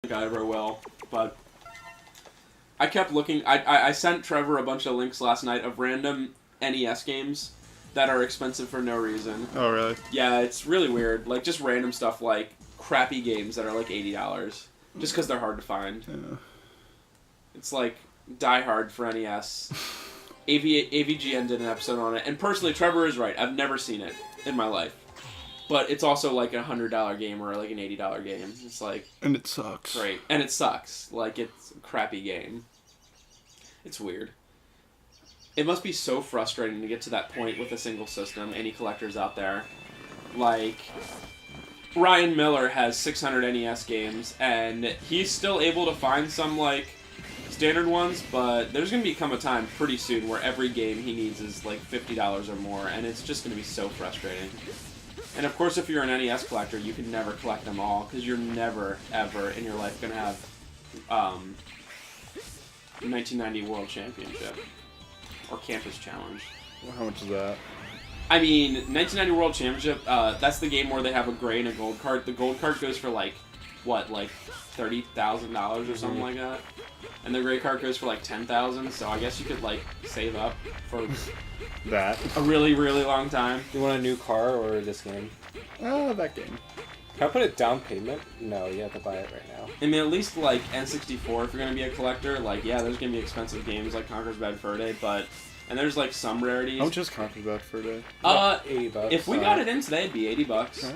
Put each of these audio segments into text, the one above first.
think I ever will, but I kept looking. I sent Trevor a bunch of links last night of random NES games that are expensive for no reason. Oh, really? Yeah, it's really weird. Like, just random stuff like crappy games that are like $80, just because they're hard to find. Yeah. It's like Die Hard for NES. AVGN did an episode on it, and personally, Trevor is right. I've never seen it in my life. But it's also like a $100 game or like an $80 game. It's like... And it sucks. Great. And it sucks. Like, it's a crappy game. It's weird. It must be so frustrating to get to that point with a single system. Any collectors out there. Like, Ryan Miller has 600 NES games, and he's still able to find some, like, standard ones, but there's going to become a time pretty soon where every game he needs is, like, $50 or more, and it's just going to be so frustrating. And of course, if you're an NES collector, you can never collect them all, because you're never, ever in your life going to have 1990 World Championship. Or Campus Challenge. How much is that? I mean, 1990 World Championship, that's the game where they have a gray and a gold card. The gold card goes for like, what, like $30,000 or something like that? And the gray card goes for like $10,000, so I guess you could like save up for that. A really, really long time. You want a new car or this game? That game. Can I put a down payment? No, you have to buy it right now. I mean, at least like N64, if you're going to be a collector, like, yeah, there's going to be expensive games like Conker's Bad Fur Day, but... And there's like some rarities. How much is Conker's Bad Fur Day? $80. If we got it in today, it'd be $80. Oh.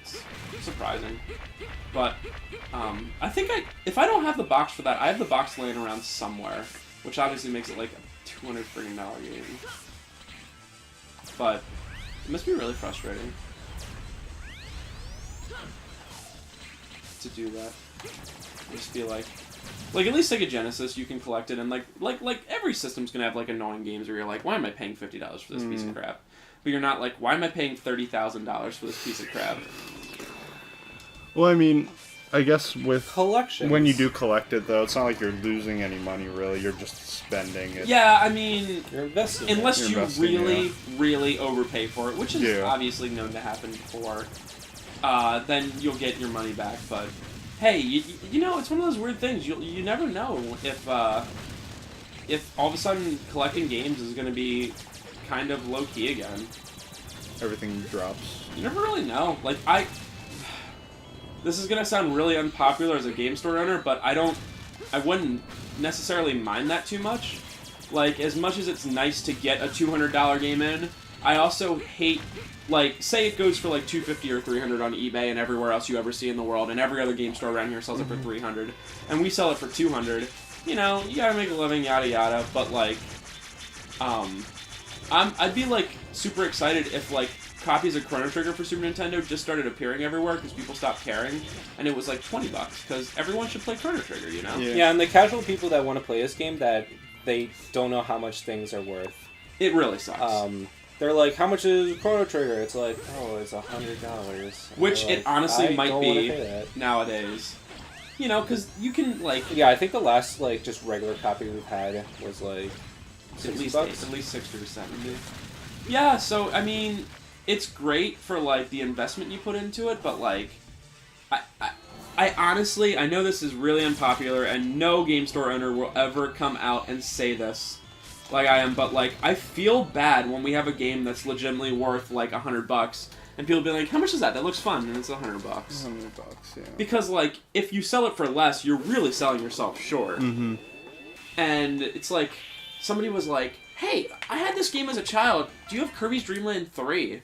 It's surprising. But, I think if I don't have the box for that, I have the box laying around somewhere, which obviously makes it like a $200 freaking game. But, it must be really frustrating to do that. Just be like at least Sega Genesis, you can collect it, and like every system's gonna have like annoying games where you're like, why am I paying $50 for this piece of crap? But you're not like, why am I paying $30,000 for this piece of crap? Well, I mean, I guess with collections, when you do collect it, though, it's not like you're losing any money, really. You're just spending it. Yeah, I mean... You're investing. Unless you really, really overpay for it, which is obviously known to happen before, then you'll get your money back. But, hey, you know, it's one of those weird things. You never know if all of a sudden collecting games is going to be kind of low-key again. Everything drops. You never really know. Like, this is gonna sound really unpopular as a game store owner, but I wouldn't necessarily mind that too much. Like, as much as it's nice to get a $200 game in, I also hate, like, say it goes for like $250 or $300 on eBay and everywhere else you ever see in the world, and every other game store around here sells it for $300, and we sell it for $200. You know, you gotta make a living, yada yada. But like, I'd be like super excited if like copies of Chrono Trigger for Super Nintendo just started appearing everywhere because people stopped caring, and it was like $20 because everyone should play Chrono Trigger, you know? Yeah, and the casual people that want to play this game that they don't know how much things are worth. It really sucks. They're like, how much is Chrono Trigger? It's like, oh, it's $100. Which like, it honestly might be that nowadays. You know, because you can like... Yeah, I think the last like just regular copy we've had was like at least $60. at least 60 or 70. Yeah, so I mean, it's great for like the investment you put into it, but like, I honestly, I know this is really unpopular, and no game store owner will ever come out and say this like I am, but like, I feel bad when we have a game that's legitimately worth like $100, and people be like, how much is that? That looks fun, and it's $100. $100, yeah. Because like, if you sell it for less, you're really selling yourself short. Mm-hmm. And it's like, somebody was like, hey, I had this game as a child. Do you have Kirby's Dream Land 3?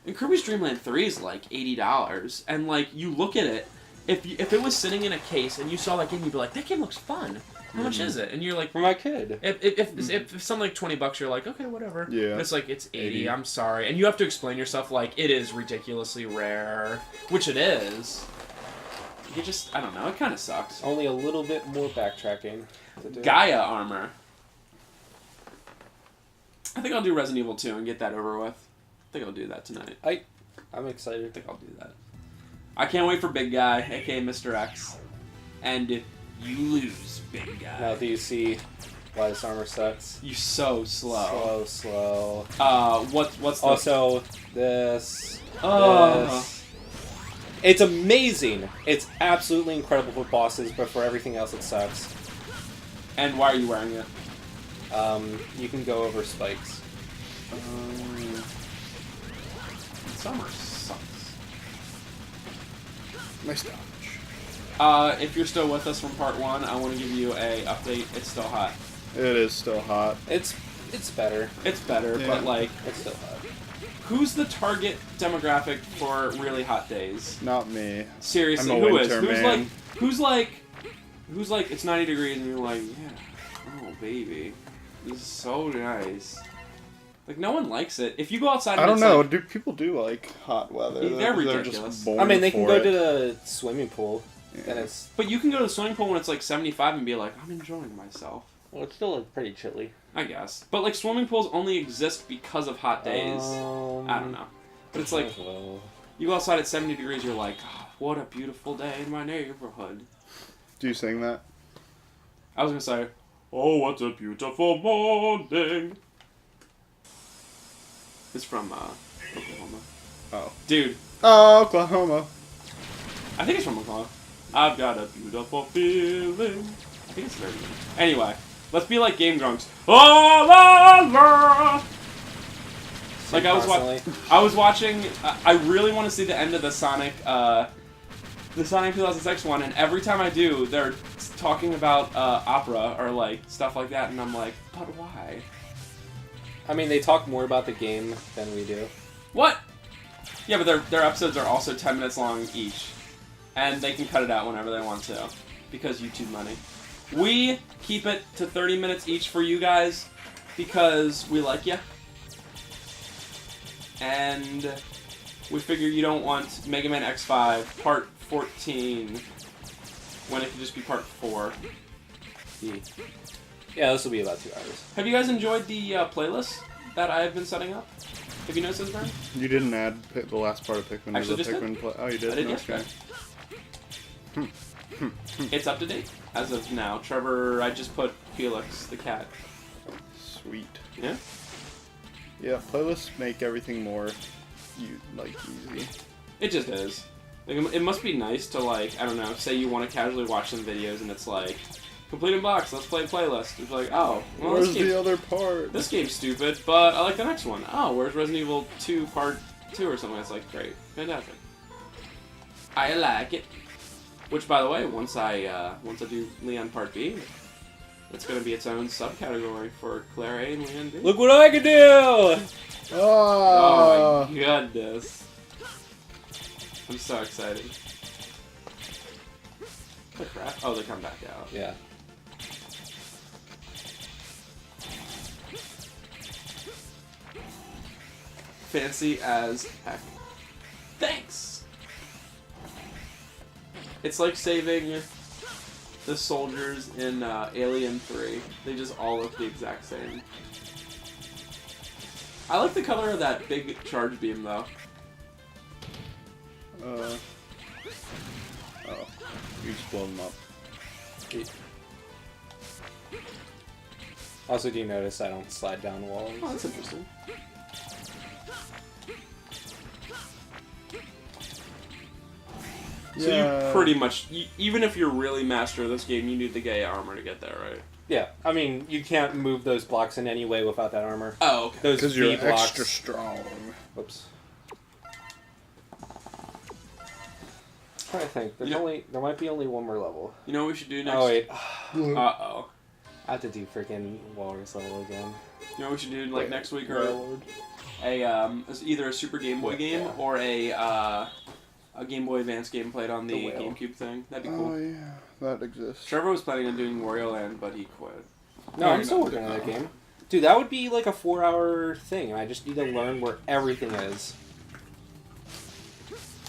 And Kirby's Dream Land 3 is like $80. And like, you look at it, if it was sitting in a case and you saw that game, you'd be like, that game looks fun. How much is it? And you're like, for my kid. If something like $20, you're like, okay, whatever. Yeah. And it's like, it's 80, I'm sorry. And you have to explain yourself like, it is ridiculously rare. Which it is. You just, I don't know, it kind of sucks. Only a little bit more backtracking to do. Gaia armor. I think I'll do Resident Evil 2 and get that over with. I think I'll do that tonight. I'm excited. I think I'll do that. I can't wait for Big Guy, aka Mr. X. And if you lose, Big Guy. Now do you see why this armor sucks? You're so slow. Slow. What's the... Also, this... Oh. This. It's amazing. It's absolutely incredible for bosses, but for everything else, it sucks. And why are you wearing it? You can go over spikes. Summer sucks. Nice dodge. If you're still with us from part 1, I want to give you a update. It's still hot. It is still hot. It's better. It's better, Yeah. but like, It's still hot. who's the target demographic for really hot days? Not me. Seriously, I'm a who is? winter man. Who's like it's 90 degrees and you're like, yeah, oh baby, this is so nice. Like, no one likes it. If you go outside and I don't it's know. like, Do people do like hot weather? They're They're ridiculous. just born I mean, they can for go it. to the swimming pool, Yeah. and it's but you can go to the swimming pool when it's like 75 and be like, I'm enjoying myself. well, it's still pretty chilly. I guess. But like, swimming pools only exist because of hot days. I don't know. But it's like, well, you go outside at 70 degrees, you're like, oh, what a beautiful day in my neighborhood. Do you sing that? I was gonna say, oh, what a beautiful morning. It's from Oklahoma. Oh. Dude, Oh, Oklahoma. I think it's from Oklahoma. I've got a beautiful feeling. I think it's very good. Anyway, let's be like Game Grunks. Oh, la, la. Like I was watching. I really want to see the end of the Sonic 2006 one, and every time I do, they're talking about opera or like stuff like that, and I'm like, but why? I mean, they talk more about the game than we do. What? Yeah, but their episodes are also 10 minutes long each, and they can cut it out whenever they want to, because YouTube money. We keep it to 30 minutes each for you guys, because we like you. And we figure you don't want Mega Man X5 Part 14 when it could just be Part 4. Yeah, this will be about 2 hours. Have you guys enjoyed the playlist that I have been setting up? Have you noticed this, Brian? You didn't add the last part of Pikmin. Actually, to the just Pikmin play. Oh, you did? I did Okay. yesterday. It's up to date as of now. Trevor, I just put Felix the cat. Sweet. Yeah? Yeah, playlists make everything more, easy. It just is. Like, it must be nice to, like, I don't know, say you want to casually watch some videos and it's like, complete in box, let's play a playlist. It's like, oh, well, Where's the other part? this game's stupid, but I like the next one. Oh, where's Resident Evil 2 Part 2 or something? It's like, great. Fantastic. I like it. Which, by the way, once I do Leon Part B, it's going to be its own subcategory for Claire A and Leon B. Look what I can do! Oh my goodness. I'm so excited. The crap? Oh, they come back out. Yeah. Fancy as heck. Thanks! It's like saving the soldiers in Alien 3. They just all look the exact same. I like the color of that big charge beam, though. Oh. You just blow them up. Also, do you notice I don't slide down walls? Oh, that's interesting. So you pretty much, even if you're really master of this game, you need the gay armor to get there, right? Yeah, I mean, you can't move those blocks in any way without that armor. Oh, okay. Those Because V you're blocks. extra strong. Whoops. I'm trying to think. There might be only one more level. You know what we should do next? Oh wait, Uh-oh. I have to do freaking Walrus level again. You know what we should do like next week, or either a Super Game Boy game or a Game Boy Advance game played on the GameCube thing. That'd be cool. Oh yeah, that exists. Trevor was planning on doing Wario Land, but he quit. No, I'm still working on that game. Dude, that would be like a 4-hour thing. I just need to learn where everything is.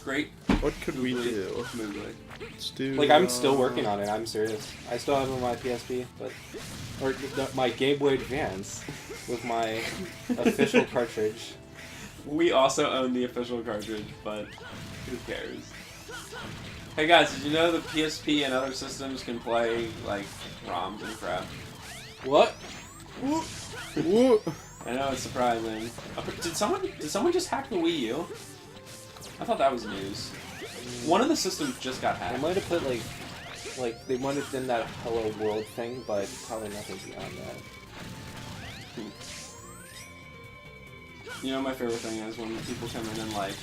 Great. What could we do? Smoothly. Let's do. Like, I'm still working on it. I'm serious. I still have it on my PSP, or my Game Boy Advance with my official cartridge. We also own the official cartridge, but who cares? Hey guys, did you know the PSP and other systems can play like ROMs and crap? What? Whoa. I know, it's surprising. Did someone just hack the Wii U? I thought that was news. One of the systems just got They hacked. might have put like they might have done that Hello World thing, but probably nothing beyond that. You know, my favorite thing is when people come in and like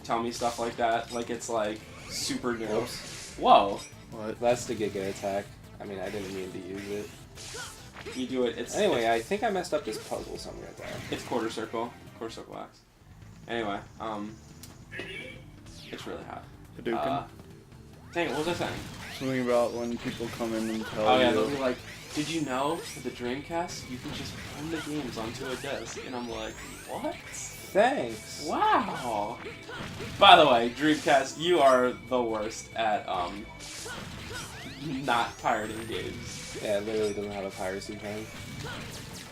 tell me stuff like that, like it's like super new. Oops. Whoa, What? That's the Giga attack. I mean, I didn't mean to use it. you do it. It's Anyway, I think I messed up this puzzle somewhere there. it's quarter circle X. Anyway, it's really hot. Hadouken? Dang it, what was I saying? Something about when people come in and tell Oh yeah, you. they'll be like, did you know with the Dreamcast you can just run the games onto a disc? And I'm like, what? Thanks. Wow. By the way, Dreamcast, you are the worst at not pirating games. Yeah, it literally doesn't have a piracy thing.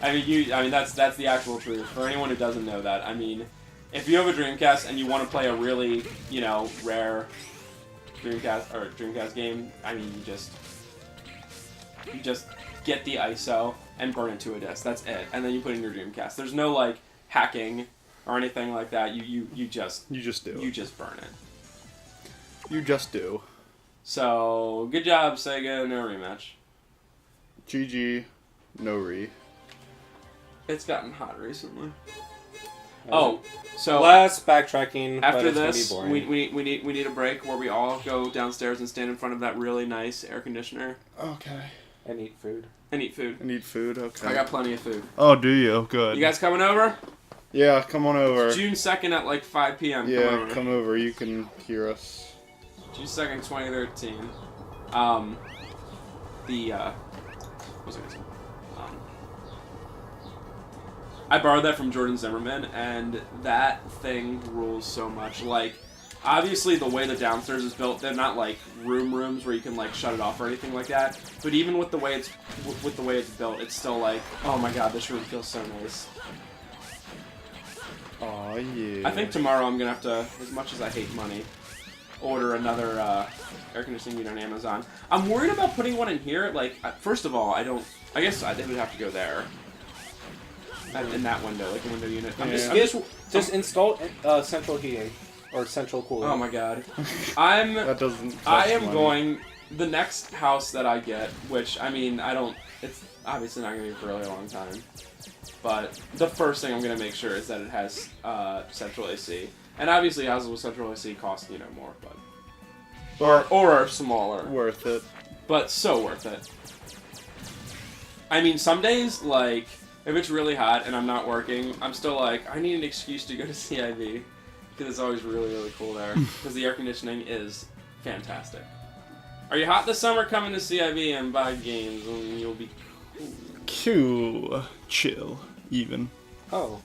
I mean that's the actual truth. For anyone who doesn't know that, I mean, if you have a Dreamcast and you want to play a really, rare Dreamcast game, I mean, you just get the ISO and burn it to a disc. That's it, and then you put it in your Dreamcast. There's no like hacking or anything like that. You just You just do. you just burn it. You just do. So good job, Sega. No rematch. GG. No re. It's gotten hot recently. That Oh, so less backtracking. but after it's gonna this, be boring. we need a break where we all go downstairs and stand in front of that really nice air conditioner Okay. and eat food. and eat food. I need food. Okay. I got plenty of food. Oh, do you? Good. You guys coming over? Yeah, come on over. June 2nd at like 5 p.m. Yeah, Come over. come over. You can hear us. June 2nd, 2013. What was I gonna say? I borrowed that from Jordan Zimmerman, and that thing rules so much. Like, obviously the way the downstairs is built, they're not like rooms where you can like shut it off or anything like that. But even with the way it's built, it's still like, oh my god, this room feels so nice. Oh yeah. I think tomorrow I'm gonna have to, as much as I hate money, order another air conditioning unit on Amazon. I'm worried about putting one in here. Like, first of all, I guess they would have to go there. In that window, like a window unit. Yeah. Just install central heating or central cooling. Oh my god. That doesn't. I am cost money. going, the next house that I get, which, I mean, it's obviously not going to be for a really long time, but the first thing I'm going to make sure is that it has central AC. And obviously houses with central AC cost, more, but... Or are smaller. Worth it. But so worth it. I mean, some days, like, if it's really hot and I'm not working, I'm still like, I need an excuse to go to CiB. Because it's always really, really cool there. Because the air conditioning is fantastic. Are you hot this summer? Come to CiB and buy games and you'll be cool. Cool. Chill. Even. Oh,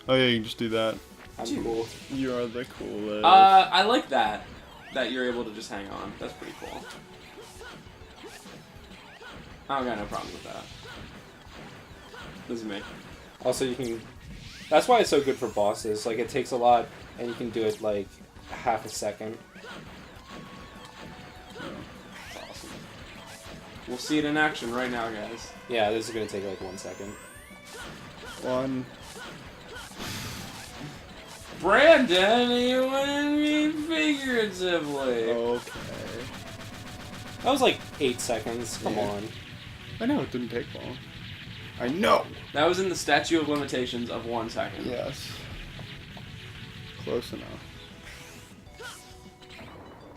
Oh yeah, you can just do that. I'm Dude. cool. You are the coolest. I like that you're able to just hang on. That's pretty cool. I don't got no problem with that. This is me. Also, you can. That's why it's so good for bosses. Like, it takes a lot, and you can do it like half a second. That's awesome. We'll see it in action right now, guys. Yeah, this is gonna take like 1 second. One. Brandon, you want me figuratively? Okay. That was like 8 seconds. Come Yeah. on. I know it didn't take long. I know. That was in the statute of limitations of 1 second. Yes. Close enough.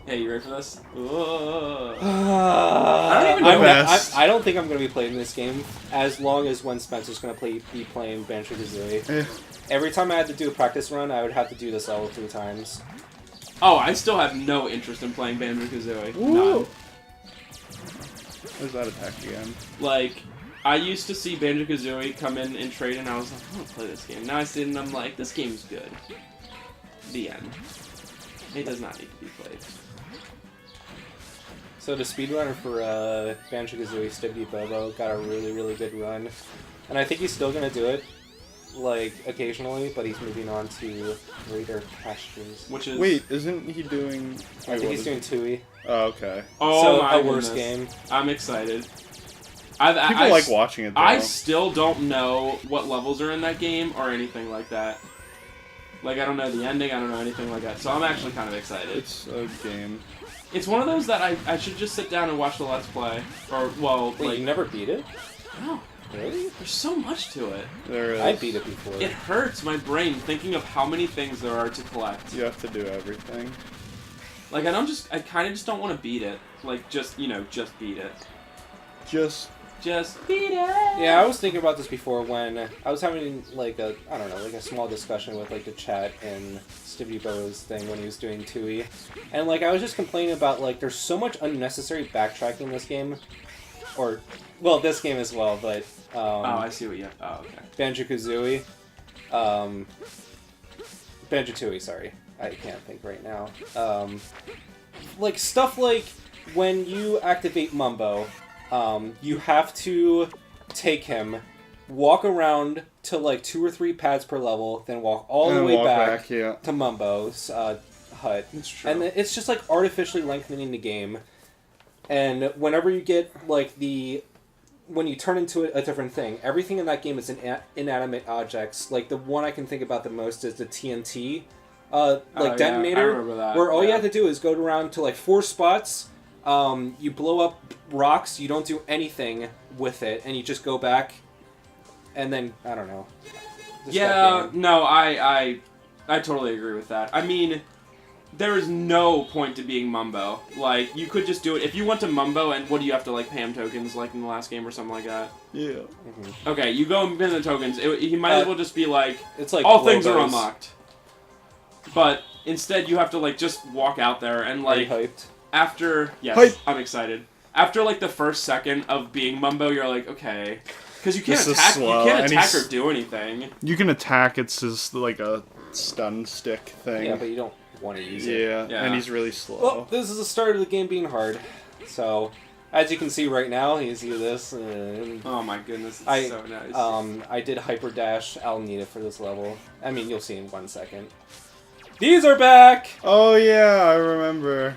Hey, you ready for this? I don't even know best. I don't think I'm gonna be playing this game as long as when Spencer's gonna be playing Banjo-Kazooie. Eh. Every time I had to do a practice run, I would have to do this level 3 times. Oh, I still have no interest in playing Banjo-Kazooie. Ooh. None. There's that attack again. Like, I used to see Banjo-Kazooie come in and trade, and I was like, I want to play this game. Now I see it, and I'm like, this game's good. The end. It does not need to be played. So the speedrunner for Banjo-Kazooie, Stibbity Bobo, got a really, really good run. And I think he's still gonna do it, like, occasionally, but he's moving on to greater pastures. Which is... Wait, isn't he doing... I think he's doing Tui. Oh, okay. Oh So, my a worse goodness. game. I'm excited. People like watching it, though. I still don't know what levels are in that game or anything like that. Like, I don't know the ending, I don't know anything like that, so I'm actually kind of excited. It's a game. It's one of those that I should just sit down and watch the Let's Play. Or, well, Wait, like... you never beat it? No. Really? There's so much to it. There is. I beat it before. It hurts my brain thinking of how many things there are to collect. You have to do everything. Like, I kind of just don't want to beat it. Like, just, you know, just beat it. Just beat it! Yeah, I was thinking about this before when I was having, like, a small discussion with, like, the chat in Stevie Bo's thing when he was doing 2E. And, like, I was just complaining about, like, there's so much unnecessary backtracking in this game. Or, well, this game as well, but, oh, I see what you have. Oh, okay. Banjo-Kazooie. Banjo-Tooie, sorry. I can't think right now. Like, stuff like when you activate Mumbo, you have to take him, walk around to like 2 or 3 pads per level, then walk all the way back to Mumbo's hut. That's true. And it's just like artificially lengthening the game. And whenever you get like when you turn into a different thing, everything in that game is inanimate objects. Like the one I can think about the most is the TNT detonator, yeah, I remember that. where all you have to do is go around to like 4 spots. You blow up rocks. You don't do anything with it, and you just go back, and then I don't know. Yeah, no, I totally agree with that. I mean, there is no point to being Mumbo. Like, you could just do it if you went to Mumbo, and what do you have to like pay him tokens like in the last game or something like that? Yeah. Mm-hmm. Okay, you go and pay the tokens. He might as well just be like, it's like all things are unlocked. But instead, you have to like just walk out there and like. Are you hyped? After, yes, Hype. I'm excited. After like the first second of being Mumbo, you're like, okay, because you can't attack. You can't attack or do anything. You can attack. It's just like a stun stick thing. Yeah, but you don't want to use it. Yeah, and he's really slow. Well, this is the start of the game being hard. So, as you can see right now, you see this. Oh my goodness, it's so nice. I did Hyper Dash. I'll need it for this level. I mean, you'll see in 1 second. These are back! Oh yeah, I remember.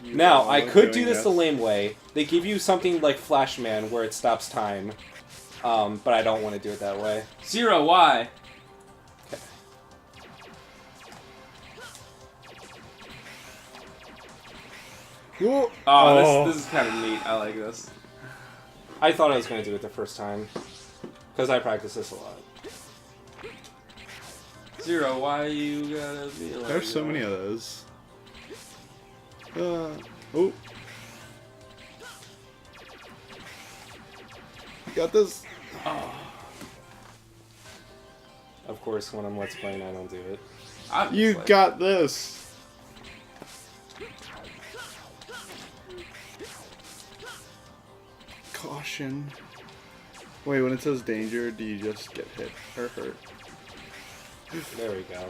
Now, I could do this the lame way. They give you something like Flashman where it stops time. But I don't want to do it that way. 0, why? Okay. Oh, this is kind of neat. I like this. I thought I was going to do it the first time. Because I practice this a lot. 0, why you gotta be like There's so many of those. Oh. You got this. Oh. Of course, when I'm Let's Playing, I don't do it. You got this. Caution. Wait, when it says danger, do you just get hit or hurt? There we go.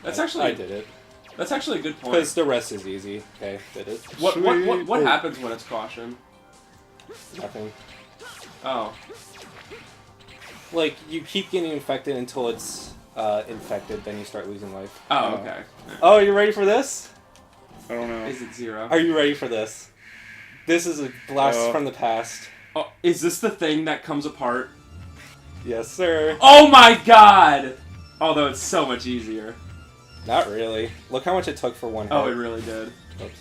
That's actually. I did it. That's actually a good point. Because the rest is easy. Okay, did it. What happens when it's caution? Nothing. Oh. Like, you keep getting infected until it's infected, then you start losing life. Oh, okay. Oh, you ready for this? I don't know. Is it 0? Are you ready for this? This is a blast from the past. Oh, is this the thing that comes apart? Yes, sir. Oh my god! Although it's so much easier. Not really. Look how much it took for 1 hit. Oh, it really did. Oops.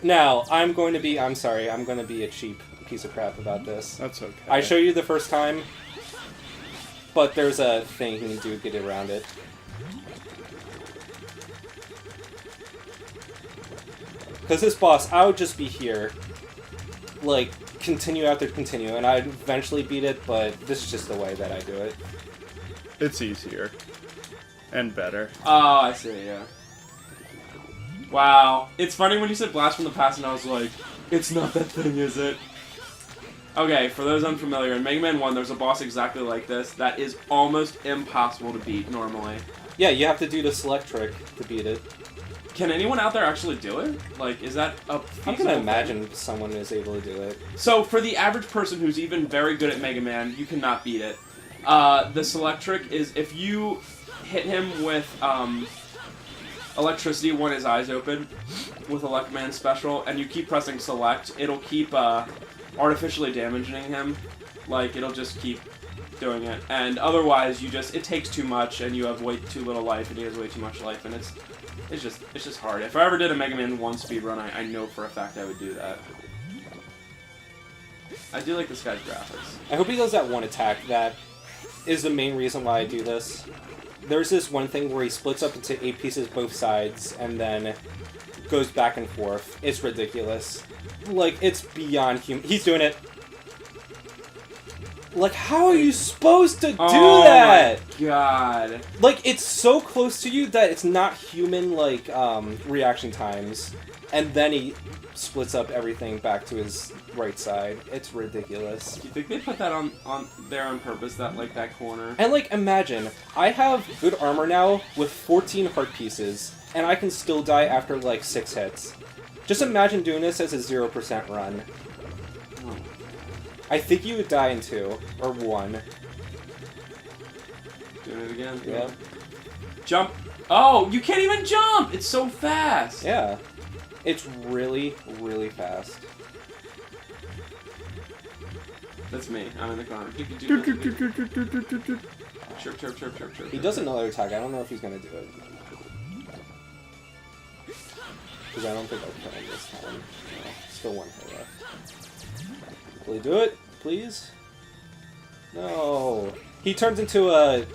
Now, I'm going to be a cheap piece of crap about this. That's okay. I show you the first time, but there's a thing you can do to get around it. Because this boss, I would just be here, like, continue after continue, and I'd eventually beat it, but this is just the way that I do it. It's easier. And better. Oh, I see, yeah. Wow. It's funny when you said Blast from the Past and I was like, it's not that thing, is it? Okay, for those unfamiliar, in Mega Man 1 there's a boss exactly like this that is almost impossible to beat normally. Yeah, you have to do the select trick to beat it. Can anyone out there actually do it? Like, is that a I'm gonna imagine someone is able to do it. So, for the average person who's even very good at Mega Man, you cannot beat it. The select trick is if you hit him with electricity when his eyes open with Electman special, and you keep pressing select, it'll keep artificially damaging him. Like, it'll just keep doing it. And otherwise, it takes too much, and you have way too little life, and he has way too much life, and it's just hard. If I ever did a Mega Man 1 speedrun, I know for a fact I would do that. I do like this guy's graphics. I hope he does that one attack. That is the main reason why I do this. There's this one thing where he splits up into 8 pieces both sides, and then goes back and forth. It's ridiculous. Like, it's beyond human. He's doing it. Like, how are you supposed to do that? Oh my god. Like, it's so close to you that it's not human, like, reaction times. And then he splits up everything back to his right side. It's ridiculous. Do you think they put that on there on purpose, that corner? And, like, imagine, I have good armor now with 14 heart pieces, and I can still die after, like, 6 hits. Just imagine doing this as a 0% run. Oh. I think you would die in 2, or 1. Doing it again? Yeah. Jump! Oh, you can't even jump! It's so fast! Yeah. It's really, really fast. That's me. I'm in the corner. Chirp, chirp, chirp, chirp, chirp. He does another attack. I don't know if he's gonna do it. Because I don't think I'll kill him this time. No, still 1 hit left. Will he do it? Please? No. He turns into a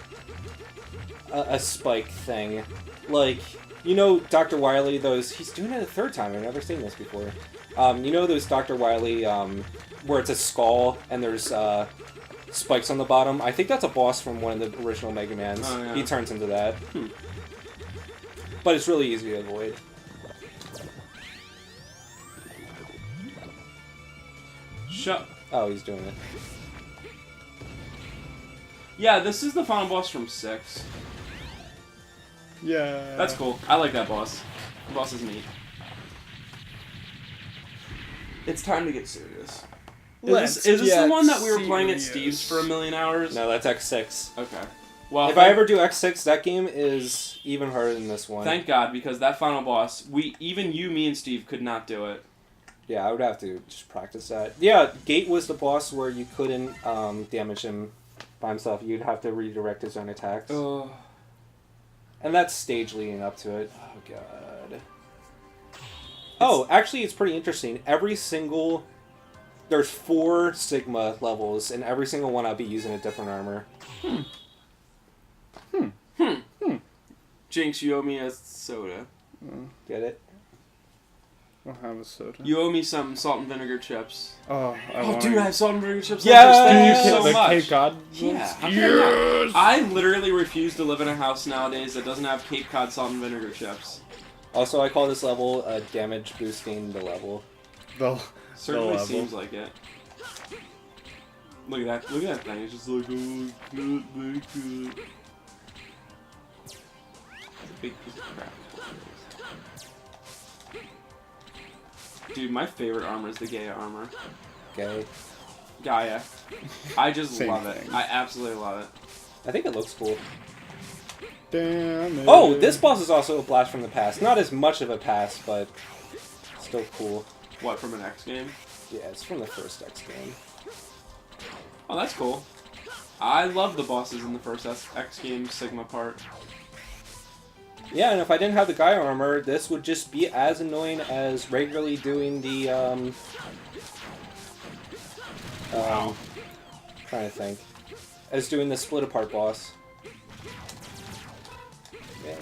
spike thing. Like, you know Dr. Wily, he's doing it a 3rd time. I've never seen this before. You know those Dr. Wily, where it's a skull and there's, spikes on the bottom? I think that's a boss from one of the original Mega Mans. Oh, yeah. He turns into that. But it's really easy to avoid. Shut. Oh, he's doing it. Yeah, this is the final boss from 6. Yeah. That's cool. I like that boss. The boss is neat. It's time to get serious. Is this the one that we were playing at Steve's for 1,000,000 hours? No, that's X6. Okay. Well, If I ever do X6, that game is even harder than this one. Thank God, because that final boss, even you, me, and Steve could not do it. Yeah, I would have to just practice that. Yeah, Gate was the boss where you couldn't damage him by himself. You'd have to redirect his own attacks. Oh. And that's stage leading up to it. Oh, God. Oh, actually, it's pretty interesting. There's 4 Sigma levels, and every single one I'll be using a different armor. Jinx, you owe me a soda. Get it? I'll have a soda. You owe me some salt and vinegar chips. Oh, dude, I have salt and vinegar chips. Yes! Thank you so the much. Cape Cod ones? Yeah. how can I Yes! not? I literally refuse to live in a house nowadays that doesn't have Cape Cod salt and vinegar chips. Also, I call this level damage boosting the level. Certainly level. seems like it. Look at that! Look at that thing. It's just like, oh, good, very good. It's a big piece of crap. Dude, my favorite armor is the Gaia armor. Okay. Gaia. I just Same love it. thing. I absolutely love it. I think it looks cool. Damn it. Oh, this boss is also a blast from the past. Not as much of a past, but still cool. What, from an X game? Yeah, it's from the first X game. Oh, that's cool. I love the bosses in the first X game Sigma part. Yeah, and if I didn't have the Gaia armor, this would just be as annoying as regularly doing the, trying to think. As doing the split apart boss. Yay.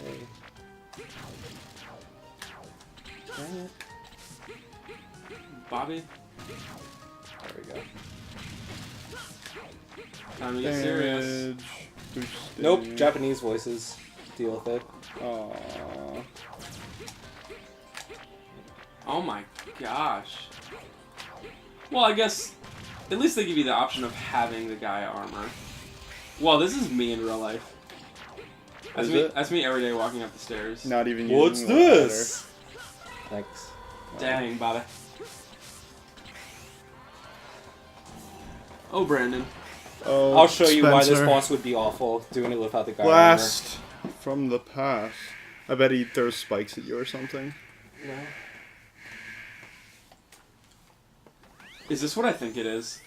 Dang it. Bobby, There we go. time to get serious. Damage boosting. Nope, Japanese voices. Deal with it. Aww. Oh my gosh. Well, I guess at least they give you the option of having the Gaia armor. Well, this is me in real life. That's Is me. it? That's me every day walking up the stairs. Not even What's using this? Thanks. Dang, Bobby. Oh, Brandon. Oh, I'll show you why this Spencer. boss would be awful, doing it without the Gaia Blast from the past. I bet he throws spikes at you or something. armor. Is this what I think it is?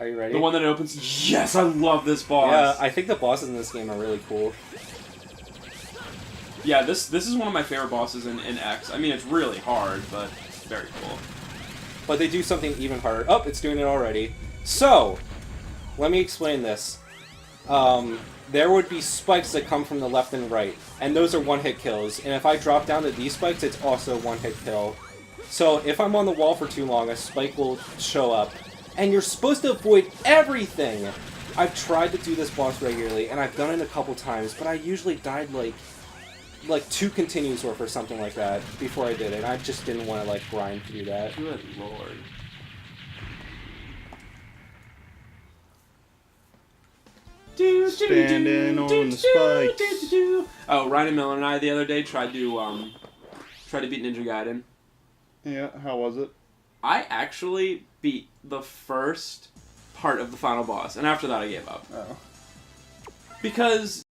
Are you ready? The one that opens. Yes, I love this boss. Yeah, I think the bosses in this game are really cool. Yeah, this is one of my favorite bosses in X. I mean, it's really hard, but very cool. But they do something even harder. Oh, it's doing it already. So, let me explain this. There would be spikes that come from the left and right, and those are one-hit kills. And if I drop down to these spikes, it's also one-hit kill. So if I'm on the wall for too long, a spike will show up. And you're supposed to avoid everything! I've tried to do this boss regularly, and I've done it a couple times, but I usually died like 2 continues worth or something like that before I did it. I just didn't want to like grind through that. Good lord. Standing on the spikes. Oh, Ryan Miller and I the other day tried to beat Ninja Gaiden. Yeah, how was it? I actually beat the first part of the final boss, and after that I gave up. Oh. Because